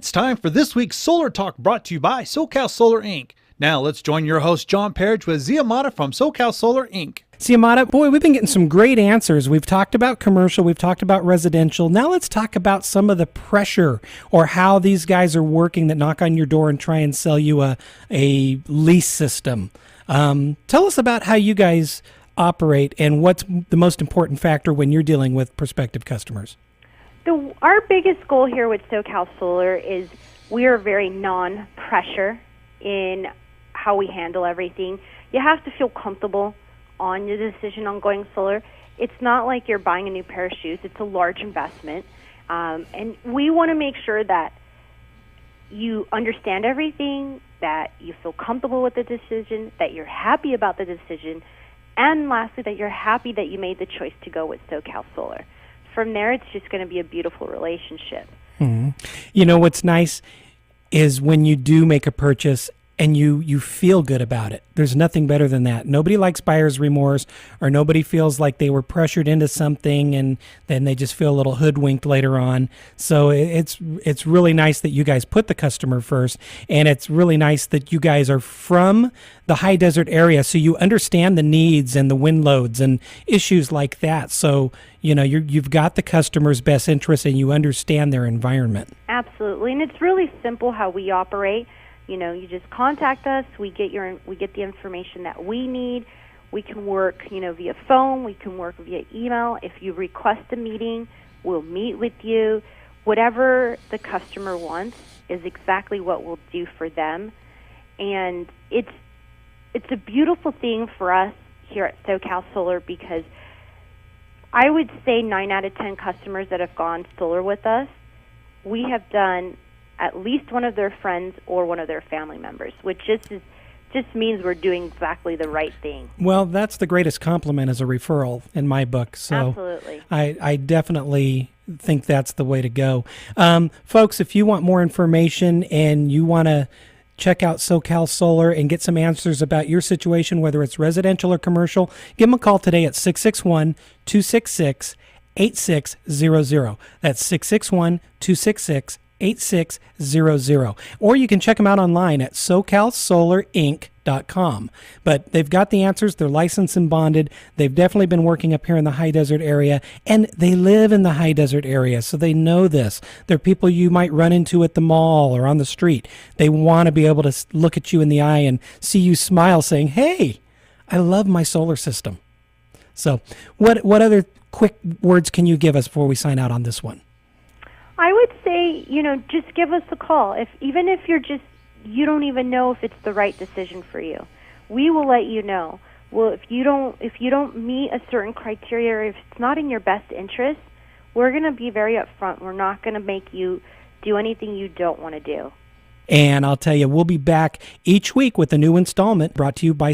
It's time for this week's Solar Talk, brought to you by SoCal Solar Inc. Now let's join your host, John Parrish, with Ziamata from SoCal Solar Inc. Ziamata, boy, we've been getting some great answers. We've talked about commercial, we've talked about residential. Now let's talk about some of the pressure or how these guys are working that knock on your door and try and sell you a lease system. Tell us about how you guys operate and what's the most important factor when you're dealing with prospective customers. Our biggest goal here with SoCal Solar is we are very non-pressure in how we handle everything. You have to feel comfortable on your decision on going solar. It's not like you're buying a new pair of shoes. It's a large investment. And we want to make sure that you understand everything, that you feel comfortable with the decision, that you're happy about the decision, and lastly, that you're happy that you made the choice to go with SoCal Solar. From there, it's just going to be a beautiful relationship. Mm-hmm. You know, what's nice is when you do make a purchase and you feel good about it. There's nothing better than that. Nobody likes buyer's remorse, or nobody feels like they were pressured into something and then they just feel a little hoodwinked later on. So it's really nice that you guys put the customer first, and it's really nice that you guys are from the high desert area, so you understand the needs and the wind loads and issues like that. So, you know, you've got the customer's best interest and you understand their environment. Absolutely, and it's really simple how we operate. You know, you just contact us. We get the information that we need. We can work, via phone. We can work via email. If you request a meeting, we'll meet with you. Whatever the customer wants is exactly what we'll do for them. And it's a beautiful thing for us here at SoCal Solar, because I would say 9 out of 10 customers that have gone solar with us, we have done at least one of their friends or one of their family members, which just means we're doing exactly the right thing. Well, that's the greatest compliment as a referral in my book. So absolutely. I definitely think that's the way to go. Folks, if you want more information and you want to check out SoCal Solar and get some answers about your situation, whether it's residential or commercial, give them a call today at 661-266-8600. That's 661-266-8600. 8600. Or you can check them out online at SoCalSolarInc.com. But they've got the answers. They're licensed and bonded. They've definitely been working up here in the high desert area, and they live in the high desert area, so they know this. They're people you might run into at the mall or on the street. They want to be able to look at you in the eye and see you smile saying, hey, I love my solar system. So what other quick words can you give us before we sign out on this one? I would say, just give us a call. Even if you don't even know if it's the right decision for you, we will let you know. Well, if you don't meet a certain criteria, or if it's not in your best interest, we're going to be very upfront. We're not going to make you do anything you don't want to do. And I'll tell you, we'll be back each week with a new installment brought to you by